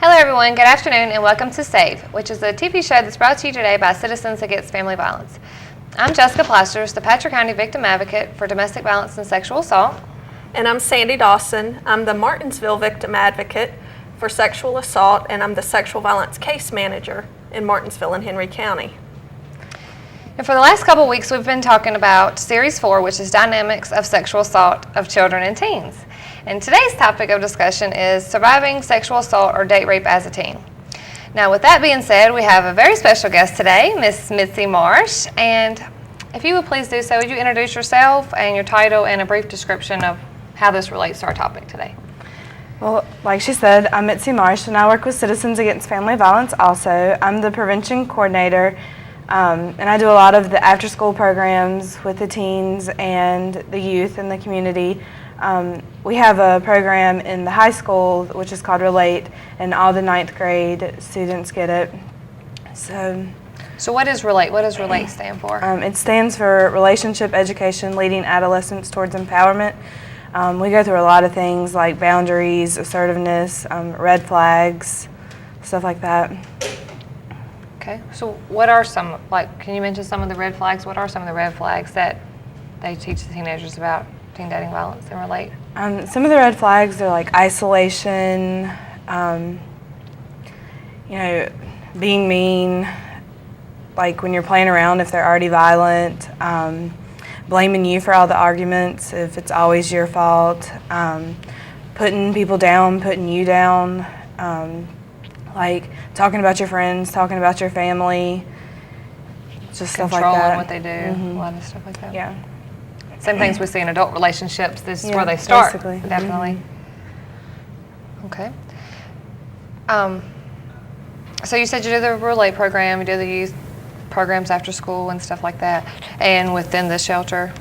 Hello everyone, good afternoon and welcome to S.A.V.E, which is a TV show that's brought to you today by Citizens Against Family Violence. I'm Jessica Plasters, the Patrick County Victim Advocate for Domestic Violence and Sexual Assault. And I'm Sandy Dawson. I'm the Martinsville Victim Advocate for Sexual Assault, and I'm the Sexual Violence Case Manager in Martinsville and Henry County. And for the last couple of weeks, we've been talking about Series 4, which is Dynamics of Sexual Assault of Children and Teens. And today's topic of discussion is surviving sexual assault or date rape as a teen. Now, with that being said, we have a very special guest today, Miss Mitzi Marsh. And if you would please do so, would you introduce yourself and your title and a brief description of how this relates to our topic today? Well, like she said, I'm Mitzi Marsh, and I work with Citizens Against Family Violence also. I'm the prevention coordinator, and I do a lot of the after-school programs with the teens and the youth in the community. We have a program in the high school which is called Relate, and all the 9th grade students get it. So what is Relate? What does Relate stand for? It stands for Relationship Education Leading Adolescents Towards Empowerment. We go through a lot of things like boundaries, assertiveness, red flags, stuff like that. Okay, so what are some, can you mention some of the red flags? What are some of the red flags that they teach the teenagers about teen dating violence and Relate? Some of the red flags are like isolation, being mean, like when you're playing around if they're already violent, blaming you for all the arguments if it's always your fault, putting people down, putting you down, like talking about your friends, talking about your family, just stuff like that. Controlling what they do, a lot of stuff like that. Yeah. Same things we see in adult relationships. This is where they start, basically. Definitely. Okay. So you said you do the Relate program, you do the youth programs after school and stuff like that, and within the shelter.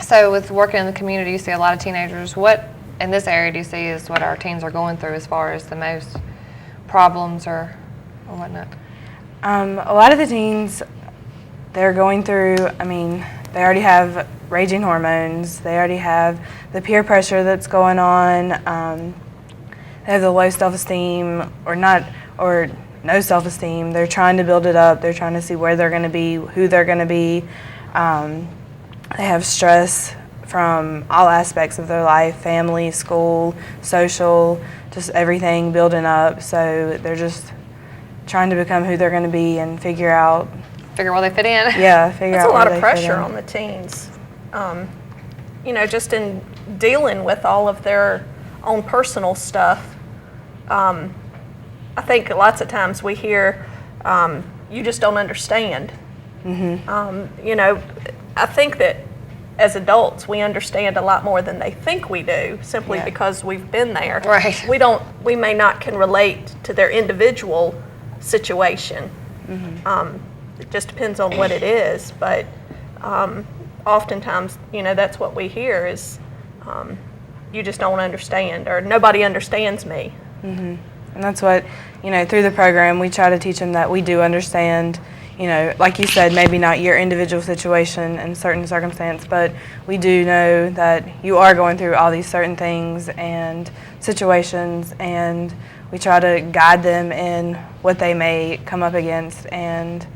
So with working in the community, you see a lot of teenagers. What in this area do you see is what our teens are going through as far as the most problems or whatnot? A lot of the teens, they're going through, they already have raging hormones, they already have the peer pressure that's going on, they have the low self-esteem or no self-esteem. They're trying to build it up, they're trying to see where they're going to be, who they're going to be. They have stress from all aspects of their life, family, school, social, just everything building up. So they're just trying to become who they're going to be and figure where they fit in. Yeah, figure out where they fit in. That's a lot of pressure on the teens. Just in dealing with all of their own personal stuff. I think lots of times we hear, you just don't understand. I think that as adults, we understand a lot more than they think we do, simply because we've been there. Right. We may not can relate to their individual situation. It just depends on what it is, but oftentimes, that's what we hear is, you just don't understand, or nobody understands me. And that's what, through the program, we try to teach them that we do understand, like you said, maybe not your individual situation and certain circumstance, but we do know that you are going through all these certain things and situations, and we try to guide them in what they may come up against and,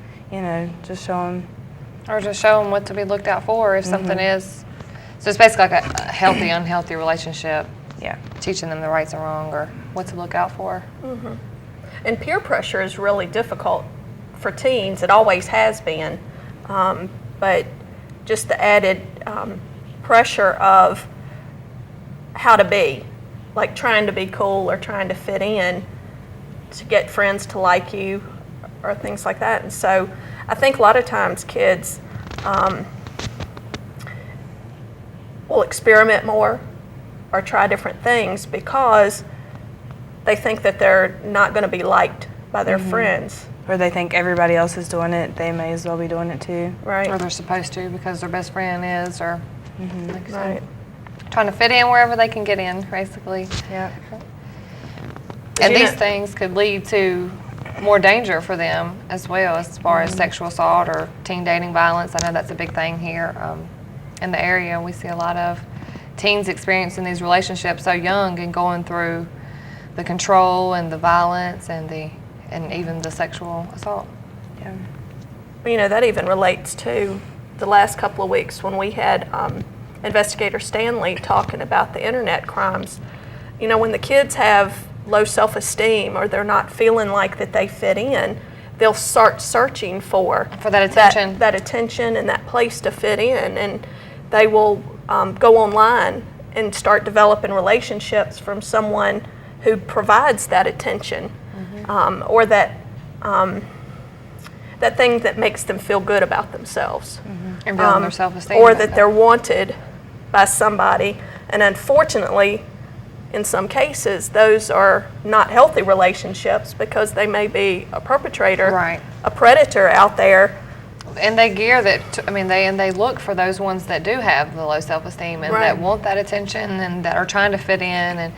just show them. Or just show them what to be looked out for if something is. So it's basically like a healthy, unhealthy relationship. Yeah. Teaching them the rights and wrong or what to look out for. And peer pressure is really difficult for teens. It always has been. But just the added pressure of how to be, like trying to be cool or trying to fit in to get friends to like you or things like that. And so I think a lot of times kids will experiment more or try different things because they think that they're not going to be liked by their friends. Or they think everybody else is doing it, they may as well be doing it too. Right. Or they're supposed to because their best friend is, or like you said, Right. trying to fit in wherever they can get in, basically. Yeah. And these things could lead to more danger for them as well, as far as sexual assault or teen dating violence. I know that's a big thing here in the area. We see a lot of teens experiencing these relationships so young and going through the control and the violence and even the sexual assault. Yeah. You know, that even relates to the last couple of weeks when we had Investigator Stanley talking about the internet crimes. You know, when the kids have low self-esteem or they're not feeling like that they fit in, they'll start searching for that attention. That attention and that place to fit in, and they will go online and start developing relationships from someone who provides that attention, or that that thing that makes them feel good about themselves, And building their self-esteem. or about that they're wanted by somebody. And unfortunately, in some cases, those are not healthy relationships because they may be a perpetrator, Right. a predator out there. And they gear that. They look for those ones that do have the low self-esteem and Right. that want that attention and that are trying to fit in. And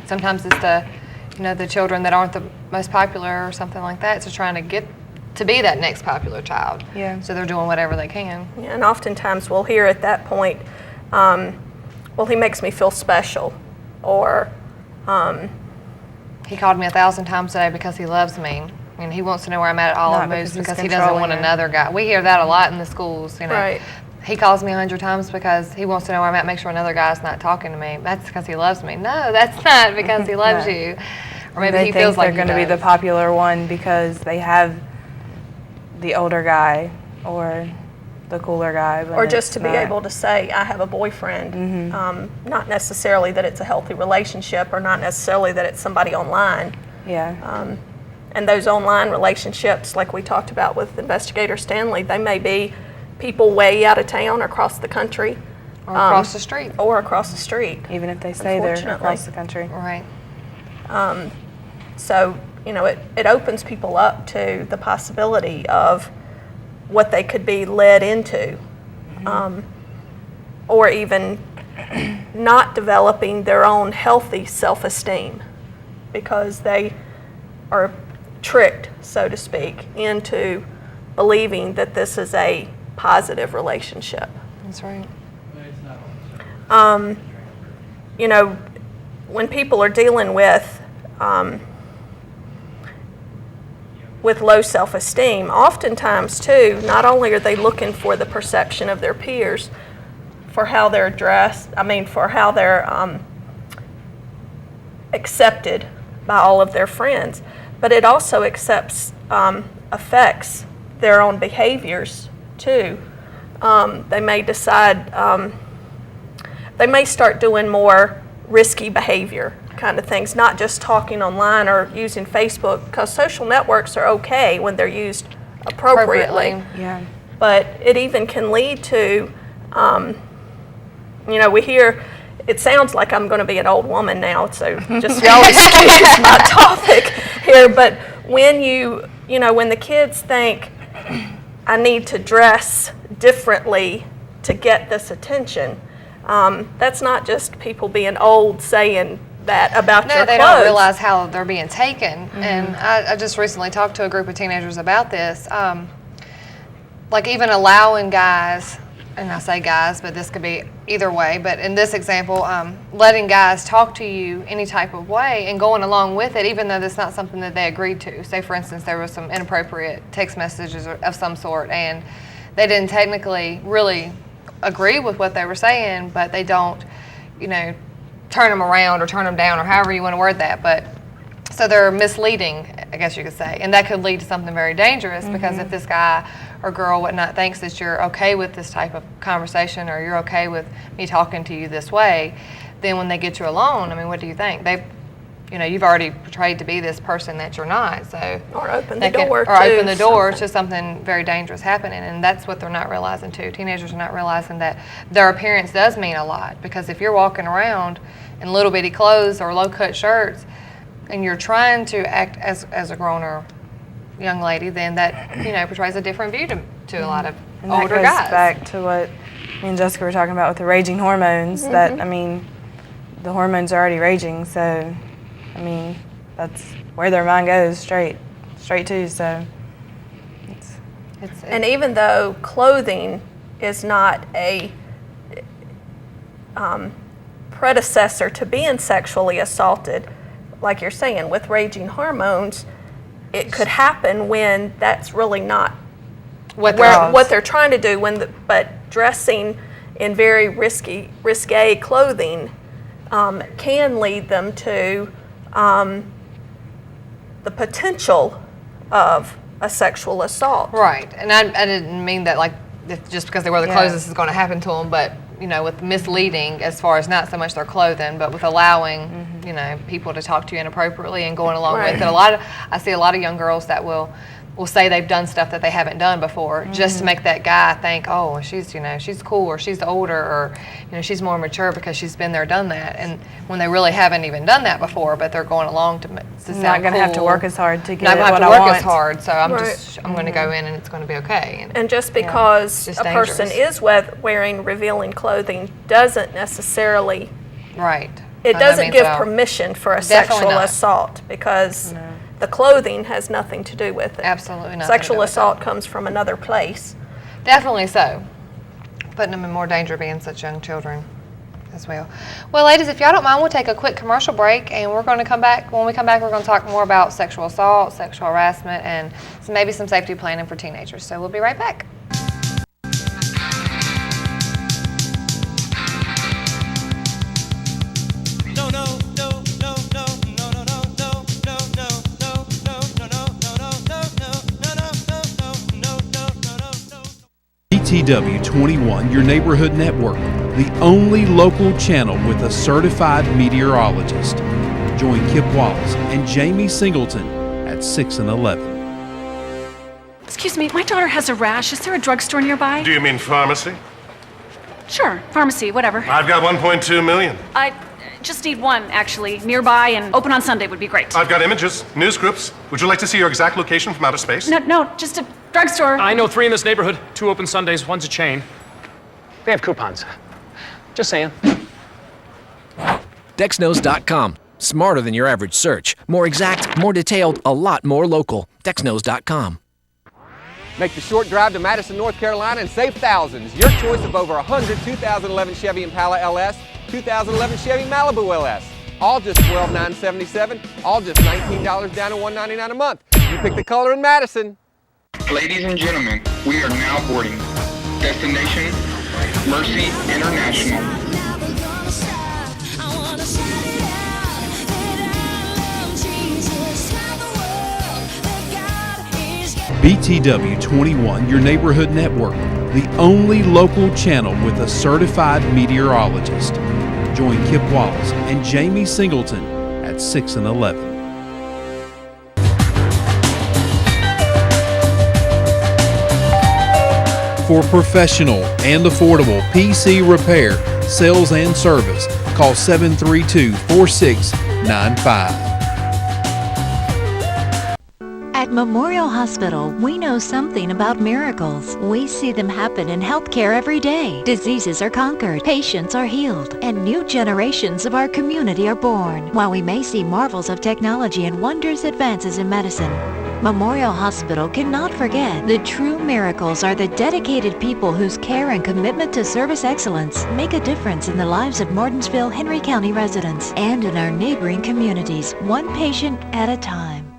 sometimes it's the children that aren't the most popular or something like that. So trying to get to be that next popular child. Yeah. So they're doing whatever they can. And oftentimes we'll hear at that point, well, he makes me feel special, or He called me 1,000 times today because he loves me. And he wants to know where I'm at all Not of moves because he's because he doesn't want controlling her. another guy. We hear that a lot in the schools, Right. He calls me 100 times because he wants to know where I'm at, make sure another guy's not talking to me. That's because he loves me. No, that's not because he loves No. you. Or maybe they he think feels like they're going to be the popular one because they have the older guy or the cooler guy. But or just to it's be not. able to say, I have a boyfriend. Not necessarily that it's a healthy relationship, or not necessarily that it's somebody online. Yeah. And those online relationships, like we talked about with Investigator Stanley, they may be people way out of town or across the country. Or across the street. Or across the street. Even if they say they're Unfortunately. across the country. Right. So, it opens people up to the possibility of what they could be led into, or even not developing their own healthy self-esteem because they are tricked, so to speak, into believing that this is a positive relationship. That's right. When people are dealing with low self-esteem, oftentimes too, not only are they looking for the perception of their peers for how they're dressed, for how they're accepted by all of their friends, but it also affects their own behaviors too. They may decide, they may start doing more risky behavior kind of things, not just talking online or using Facebook, because social networks are okay when they're used appropriately. Yeah. But it even can lead to, we hear, it sounds like I'm going to be an old woman now, so just y'all excuse my topic here, but when when the kids think, I need to dress differently to get this attention, that's not just people being old saying that about your No, they clothes. don't realize how they're being taken. And I just recently talked to a group of teenagers about this. Like even allowing guys, and I say guys, but this could be either way, but in this example, letting guys talk to you any type of way and going along with it, even though that's not something that they agreed to. Say, for instance, there was some inappropriate text messages of some sort, and they didn't technically really agree with what they were saying, but they don't, turn them around or turn them down or however you want to word that. But so they're misleading, I guess you could say, and that could lead to something very dangerous because if this guy or girl whatnot thinks that you're okay with this type of conversation or you're okay with me talking to you this way, then when they get you alone, what do you think? You've already portrayed to be this person that you're not. So Or open the that can- door or open to the door something. to something very dangerous happening, and that's what they're not realizing too. Teenagers are not realizing that their appearance does mean a lot, because if you're walking around in little bitty clothes or low cut shirts and you're trying to act as a grown or young lady, then that portrays a different view to a lot of And older that goes guys. back to what me and Jessica were talking about with the raging hormones. That the hormones are already raging, so that's where their mind goes straight to. So And even though clothing is not a predecessor to being sexually assaulted, like you're saying, with raging hormones, it could happen when that's really not What what they're trying to do. But dressing in very risque clothing can lead them to the potential of a sexual assault. Right, and I didn't mean that like just because they wear the clothes this is going to happen to them, but with misleading as far as not so much their clothing, but with allowing people to talk to you inappropriately and going along with it. I see a lot of young girls that will say they've done stuff that they haven't done before just to make that guy think, oh, she's she's cool, or she's older, or she's more mature because she's been there, done that, and when they really haven't even done that before, but they're going along to sound not going to have to cool. work as hard to get Not what going to I have to work want. as hard, so I'm Right. going to go in and it's going to be okay. And just because It's a just person dangerous. is wearing revealing clothing doesn't necessarily, Right. it By no doesn't means give at all. permission for a Definitely sexual not. assault, because the clothing has nothing to do with it. Absolutely nothing to Sexual do with assault comes from another place. Definitely so. Putting them in more danger being such young children as well. Well, ladies, if y'all don't mind, we'll take a quick commercial break, and we're going to come back. When we come back, we're going to talk more about sexual assault, sexual harassment, and maybe some safety planning for teenagers. So we'll be right back. BTW 21, your neighborhood network, the only local channel with a certified meteorologist. Join Kip Wallace and Jamie Singleton at 6 and 11. Excuse me, my daughter has a rash. Is there a drugstore nearby? Do you mean pharmacy? Sure, pharmacy, whatever. I've got 1.2 million. I just need one, actually, nearby and open on Sunday would be great. I've got images, news groups. Would you like to see your exact location from outer space? No, just a drugstore. I know 3 in this neighborhood. 2 open Sundays, 1's a chain. They have coupons. Just saying. Dexnose.com. Smarter than your average search. More exact, more detailed, a lot more local. Dexnose.com. Make the short drive to Madison, North Carolina and save thousands. Your choice of over 100 2011 Chevy Impala LS, 2011 Chevy Malibu LS. All just $12,977, all just $19 down and $199 a month. You pick the color in Madison. Ladies and gentlemen, we are now boarding. Destination, Mercy International. BTW 21, your neighborhood network, the only local channel with a certified meteorologist. Join Kip Wallace and Jamie Singleton at 6 and 11. For professional and affordable PC repair, sales, and service, call 732-4695. At Memorial Hospital, we know something about miracles. We see them happen in healthcare every day. Diseases are conquered, patients are healed, and new generations of our community are born. While we may see marvels of technology and wondrous advances in medicine, Memorial Hospital cannot forget the true miracles are the dedicated people whose care and commitment to service excellence make a difference in the lives of Martinsville, Henry County residents, and in our neighboring communities, one patient at a time.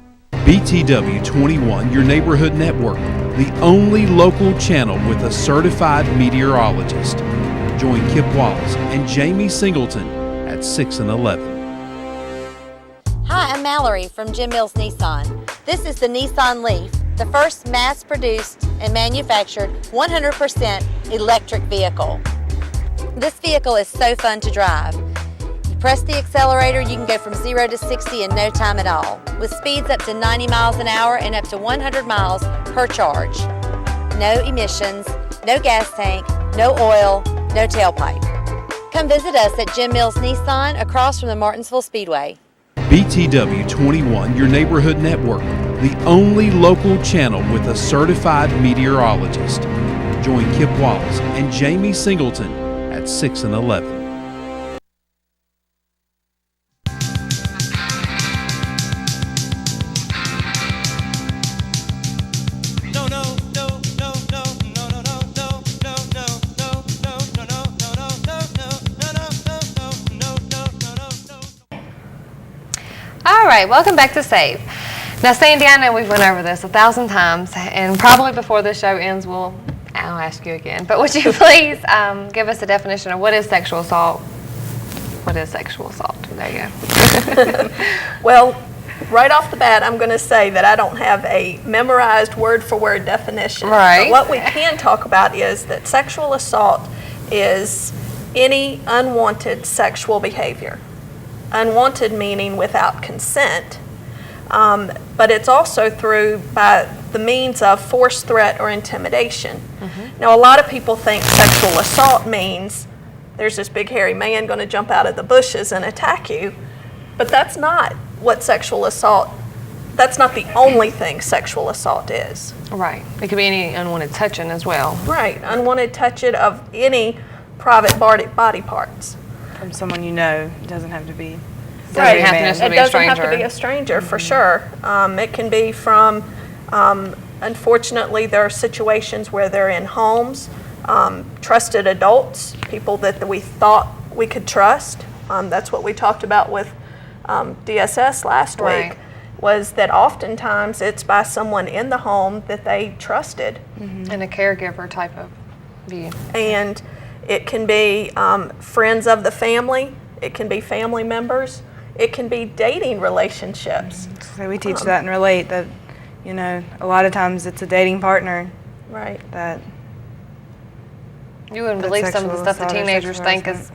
BTW 21, your neighborhood network, the only local channel with a certified meteorologist. Join Kip Wallace and Jamie Singleton at 6 and 11. Hi, I'm Mallory from Jim Mills Nissan. This is the Nissan Leaf, the first mass-produced and manufactured 100% electric vehicle. This vehicle is so fun to drive. You press the accelerator, you can go from 0 to 60 in no time at all, with speeds up to 90 miles an hour and up to 100 miles per charge. No emissions, no gas tank, no oil, no tailpipe. Come visit us at Jim Mills Nissan across from the Martinsville Speedway. BTW 21, your neighborhood network, the only local channel with a certified meteorologist. Join Kip Wallace and Jamie Singleton at 6 and 11. All right, welcome back to S.A.V.E. Now, Sandy, I know we've went over this 1,000 times, and probably before the show ends, I'll ask you again. But would you please give us a definition of what is sexual assault? What is sexual assault? There you go. Well, right off the bat, I'm going to say that I don't have a memorized word-for-word definition. Right. But what we can talk about is that sexual assault is any unwanted sexual behavior. Unwanted meaning without consent, but it's also by the means of force, threat, or intimidation. Now, a lot of people think sexual assault means there's this big hairy man going to jump out of the bushes and attack you, but that's not what sexual assault, that's not the only thing sexual assault is. Right. It could be any unwanted touching as well. Right. Unwanted touching of any private body parts. From someone you know. It doesn't have to be. Right. It doesn't have to be a stranger, for sure. It can be from, unfortunately, there are situations where they're in homes, trusted adults, people that we thought we could trust. That's what we talked about with DSS last week, was that oftentimes it's by someone in the home that they trusted. And a caregiver type of view. And it can be friends of the family, it can be family members, it can be dating relationships. So we teach that and relate that, a lot of times it's a dating partner. Right. That you wouldn't believe some of the stuff the teenagers think is,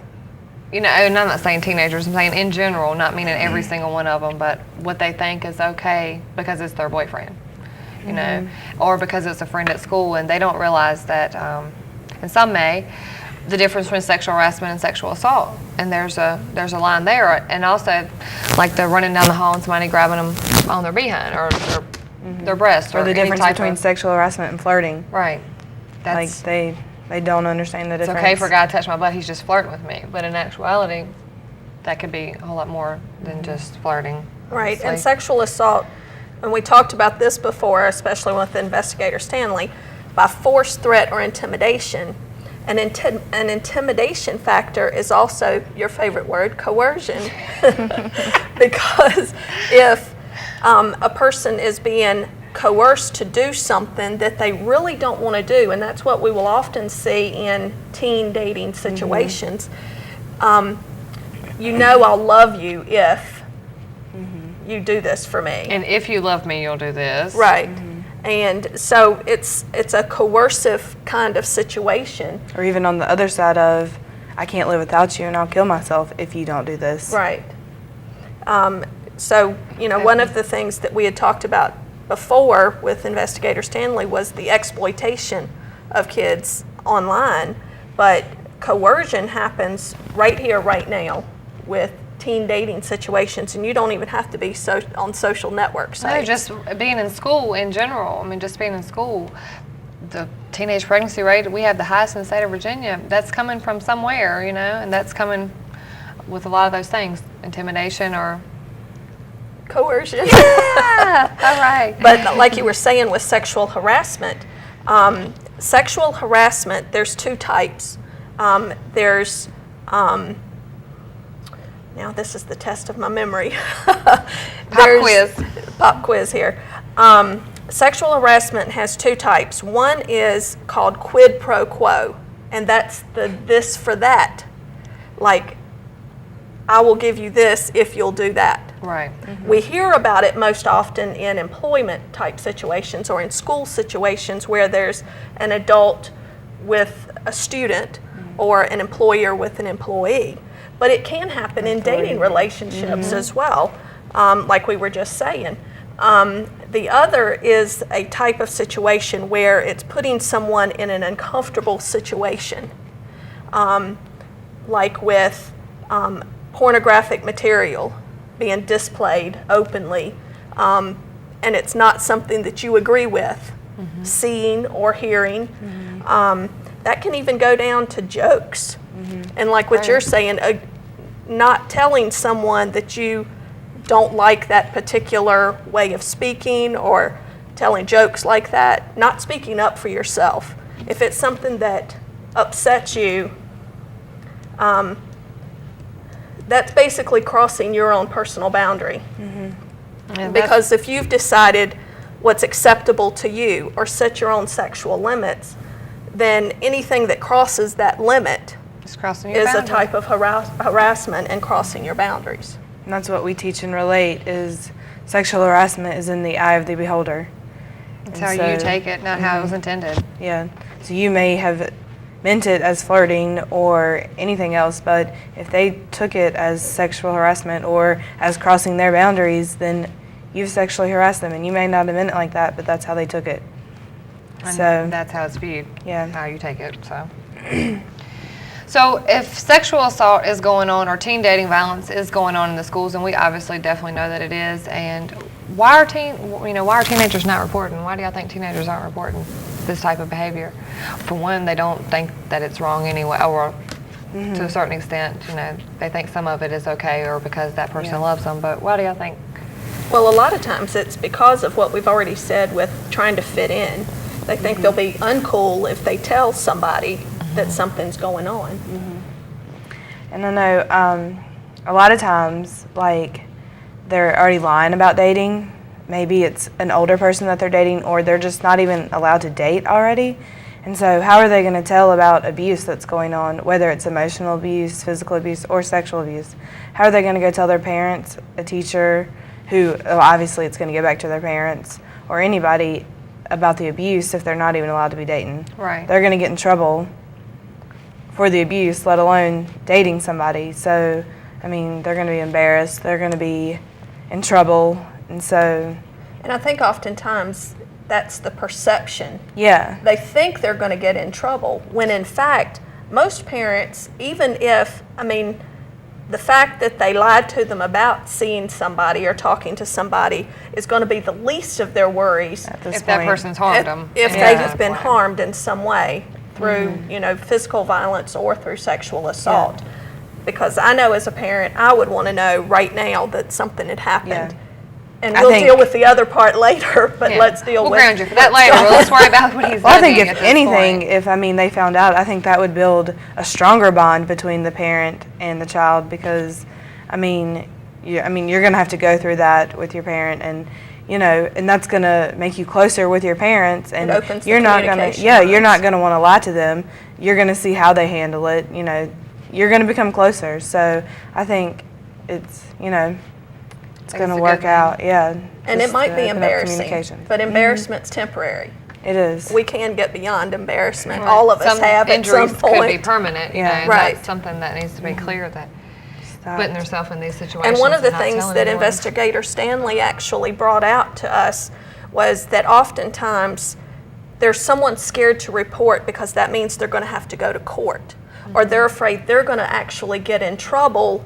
and I'm not saying teenagers, I'm saying in general, not meaning every single one of them, but what they think is okay because it's their boyfriend, or because it's a friend at school, and they don't realize that, and some may, the difference between sexual harassment and sexual assault, and there's a line there, and also like they're running down the hall and somebody grabbing them on their behind or their breast, or the difference between sexual harassment and flirting. Right. That's, like they don't understand the difference. It's okay for a guy to touch my butt, he's just flirting with me, but in actuality, that could be a whole lot more than just flirting. Right, and sexual assault, and we talked about this before, especially with Investigator Stanley, by force, threat, or intimidation. An intimidation factor is also your favorite word, coercion, because if a person is being coerced to do something that they really don't want to do, and that's what we will often see in teen dating situations. I'll love you if you do this for me. And if you love me, you'll do this. Right. And so it's a coercive kind of situation. Or even on the other side of, I can't live without you and I'll kill myself if you don't do this. Right. So, one of the things that we had talked about before with Investigator Stanley was the exploitation of kids online, but coercion happens right here, right now with teen dating situations, and you don't even have to be on social network sites. No, just being in school in general. Just being in school, the teenage pregnancy rate, we have the highest in the state of Virginia. That's coming from somewhere, and that's coming with a lot of those things, intimidation or coercion. Yeah, all right. But like you were saying with sexual harassment, there's two types. There's now this is the test of my memory. Pop quiz here. Sexual harassment has two types. One is called quid pro quo, and that's the this for that. Like, I will give you this if you'll do that. Right. We hear about it most often in employment type situations or in school situations where there's an adult with a student or an employer with an employee. But it can happen in dating relationships as well, like we were just saying. The other is a type of situation where it's putting someone in an uncomfortable situation, like with pornographic material being displayed openly, and it's not something that you agree with, seeing or hearing. That can even go down to jokes. And like what you're saying, not telling someone that you don't like that particular way of speaking or telling jokes like that, not speaking up for yourself. If it's something that upsets you, that's basically crossing your own personal boundary. Because if you've decided what's acceptable to you or set your own sexual limits, then anything that crosses that limit It's crossing your is boundary. a type of harassment and crossing your boundaries. And that's what we teach and relate is sexual harassment is in the eye of the beholder. It's And how you so- take it, not how it was intended. Yeah. So you may have meant it as flirting or anything else, but if they took it as sexual harassment or as crossing their boundaries, then you've sexually harassed them, and you may not have meant it like that, but that's how they took it. And So that's how it's viewed. Yeah. How you take it. So. So if sexual assault is going on or teen dating violence is going on in the schools, and we obviously definitely know that it is, and why are teenagers not reporting? Why do y'all think teenagers aren't reporting this type of behavior? For one, they don't think that it's wrong anyway, or to a certain extent, they think some of it is okay or because that person loves them, but why do y'all think? Well, a lot of times it's because of what we've already said with trying to fit in. They think they'll be uncool if they tell somebody that something's going on. And I know a lot of times, like, they're already lying about dating. Maybe it's an older person that they're dating, or they're just not even allowed to date already. And so how are they going to tell about abuse that's going on, whether it's emotional abuse, physical abuse, or sexual abuse? How are they going to go tell their parents, a teacher, who obviously it's going to go back to their parents, or anybody about the abuse if they're not even allowed to be dating? Right. They're going to get in trouble for the abuse, let alone dating somebody. So, I mean, they're going to be embarrassed. They're going to be in trouble. And so... And I think oftentimes that's the perception. Yeah. They think they're going to get in trouble, when in fact, most parents, even if, the fact that they lied to them about seeing somebody or talking to somebody is going to be the least of their worries If that person's harmed them. if they have been harmed in some way through, physical violence or through sexual assault. Because I know as a parent, I would want to know right now that something had happened. And we'll deal with the other part later, but let's deal with... We'll ground you for that later. Well, let's worry about what he's Well, I think doing if at this anything, point. if they found out, I think that would build a stronger bond between the parent and the child, because you're going to have to go through that with your parent, and and that's going to make you closer with your parents, and It opens the you're not going to communication you're not lines. going to want to lie to them. You're going to see how they handle it. You're going to become closer. So I think it's it's going to work out. Yeah. And it just might to be open up embarrassing, communication. but embarrassment's temporary. It is. We can get beyond embarrassment. All of us Some have at some injuries could be point. permanent. Yeah. Right. That's something that needs to be clear, that putting themselves in these situations. And one of the not things telling that anyone. Investigator Stanley actually brought out to us was that oftentimes there's someone scared to report because that means they're going to have to go to court, or they're afraid they're going to actually get in trouble,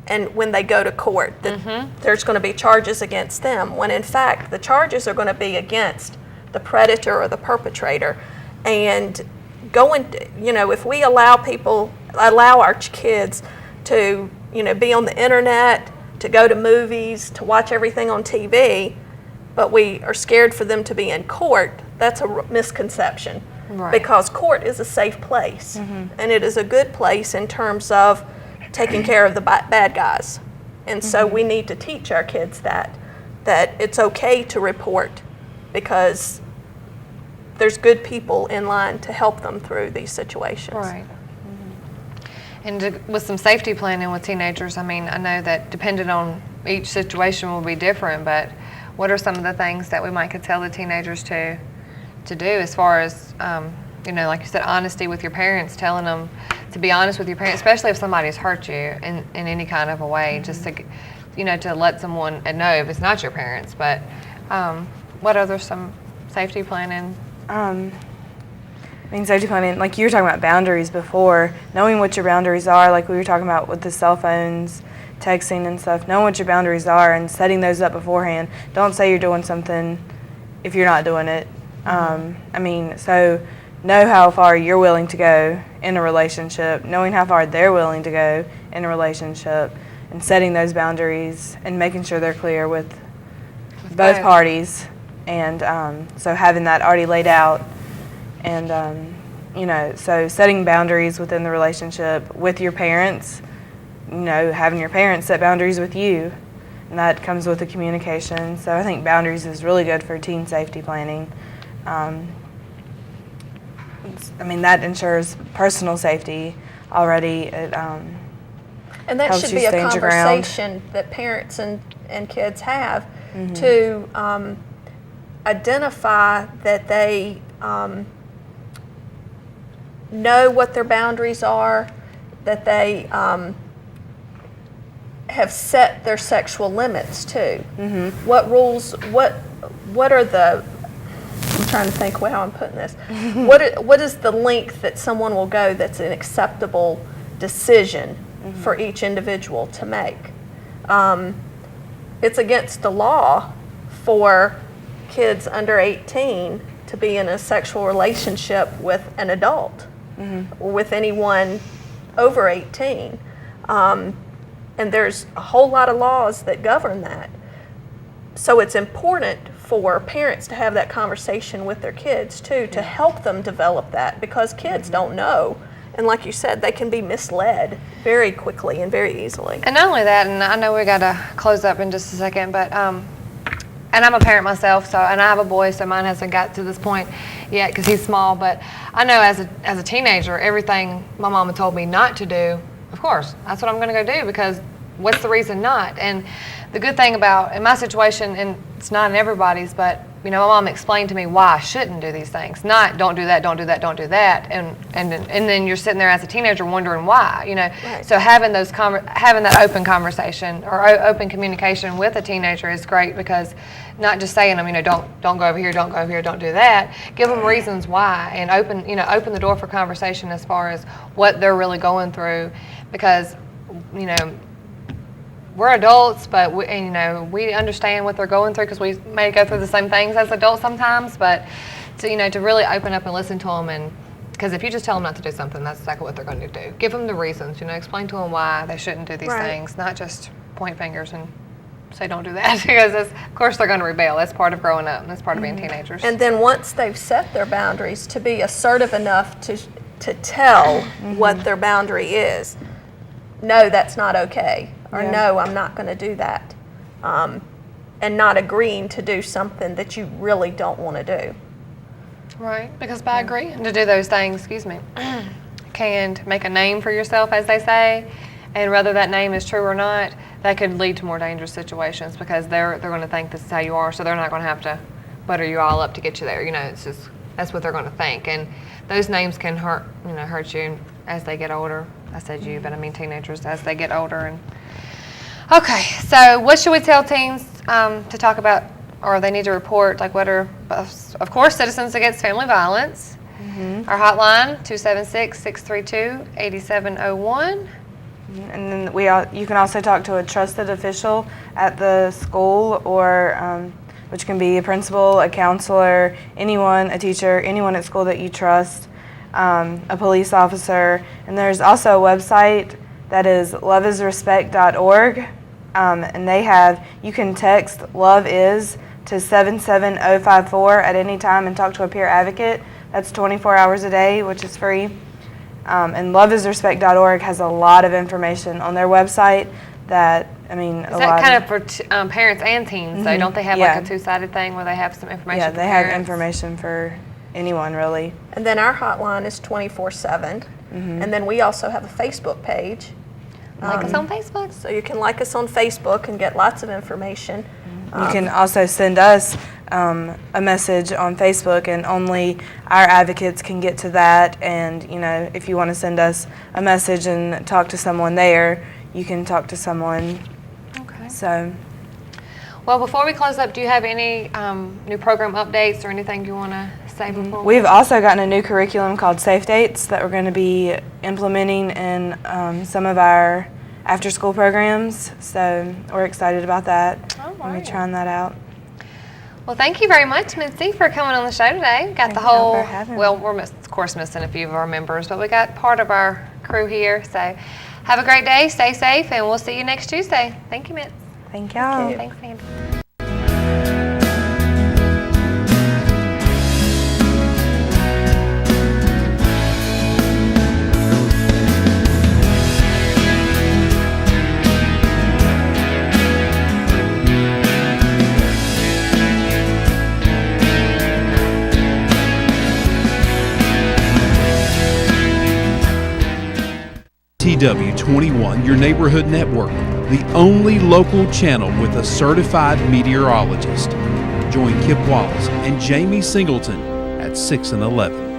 and when they go to court that there's going to be charges against them, when in fact the charges are going to be against the predator or the perpetrator. And if we allow our kids to be on the internet, to go to movies, to watch everything on TV, but we are scared for them to be in court, that's a misconception. Right. Because court is a safe place, and it is a good place in terms of taking care of the bad guys. And so we need to teach our kids that it's okay to report, because there's good people in line to help them through these situations. Right. And with some safety planning with teenagers, I know that depending on each situation will be different, but what are some of the things that we could tell the teenagers to do as far as, like you said, honesty with your parents, telling them to be honest with your parents, especially if somebody's hurt you in any kind of a way, just to, to let someone know if it's not your parents. But what other some safety planning? Safety planning, like you were talking about boundaries before, knowing what your boundaries are, like we were talking about with the cell phones, texting and stuff, knowing what your boundaries are and setting those up beforehand. Don't say you're doing something if you're not doing it. So know how far you're willing to go in a relationship, knowing how far they're willing to go in a relationship, and setting those boundaries and making sure they're clear with both parties. And so having that already laid out, and so setting boundaries within the relationship with your parents, having your parents set boundaries with you, and that comes with the communication. So I think boundaries is really good for teen safety planning. That ensures personal safety already. It and that helps should you be a stand your ground. conversation that parents and kids have to identify that they know what their boundaries are, that they have set their sexual limits too. What rules, what are the, I'm trying to think how I'm putting this. What is the length that someone will go that's an acceptable decision for each individual to make? It's against the law for kids under 18 to be in a sexual relationship with an adult or with anyone over 18. And there's a whole lot of laws that govern that. So it's important for parents to have that conversation with their kids too, to help them develop that, because kids don't know. And like you said, they can be misled very quickly and very easily. And not only that, and I know we got to close up in just a second, but and I'm a parent myself, so, and I have a boy, so mine hasn't got to this point yet because he's small. But I know as a teenager, everything my mama told me not to do, of course, that's what I'm going to go do, because what's the reason not? And the good thing about, in my situation, and it's not in everybody's, but my mom explained to me why I shouldn't do these things. Not don't do that, don't do that, don't do that. And then you're sitting there as a teenager wondering why, Right. So having that open conversation or open communication with a teenager is great, because not just saying them, don't go over here, don't go over here, don't do that. Give them reasons why, and open the door for conversation as far as what they're really going through, because we're adults, but we understand what they're going through, because we may go through the same things as adults sometimes. But to really open up and listen to them, and because if you just tell them not to do something, that's exactly what they're going to do. Give them the reasons. Explain to them why they shouldn't do these things, not just point fingers and say don't do that, because of course they're going to rebel. That's part of growing up, and that's part of being teenagers. And then once they've set their boundaries, to be assertive enough to tell what their boundary is. No, that's not okay. Or no, I'm not going to do that. And not agreeing to do something that you really don't want to do. Right, because by agreeing to do those things, can make a name for yourself, as they say, and whether that name is true or not, that could lead to more dangerous situations, because they're going to think this is how you are, so they're not going to have to butter you all up to get you there. It's just, that's what they're going to think, and those names can hurt you as they get older. I said you, but I mean teenagers as they get older. And okay, so what should we tell teens to talk about, or they need to report? Like, what are, of course, Citizens Against Family Violence. Our hotline, 276-632-8701. And then you can also talk to a trusted official at the school, or which can be a principal, a counselor, anyone, a teacher, anyone at school that you trust, a police officer. And there's also a website that is loveisrespect.org, and you can text Love Is to 77054 at any time and talk to a peer advocate. That's 24 hours a day, which is free. And loveisrespect.org has a lot of information on their website that, is that kind of for parents and teens, though? Don't they have like a two-sided thing where they have some information for they parents? have information for anyone, really. And then our hotline is 24/7. And then we also have a Facebook page. Like us on Facebook. So you can like us on Facebook and get lots of information. You can also send us a message on Facebook, and only our advocates can get to that. And if you want to send us a message and talk to someone there, you can talk to someone. Okay. So. Well, before we close up, do you have any new program updates or anything you want to say before? We've also gotten a new curriculum called Safe Dates that we're going to be implementing in some of our after-school programs. So we're excited about that. All We'll be right. trying that out. Well, thank you very much, Mitzi, for coming on the show today. Got the whole, we're of course missing a few of our members, but we got part of our crew here. So have a great day, stay safe, and we'll see you next Tuesday. Thank you, Mitz. Thank y'all. Thanks, Andy. BTW 21, your neighborhood network, the only local channel with a certified meteorologist. Join Kip Wallace and Jamie Singleton at 6 and 11.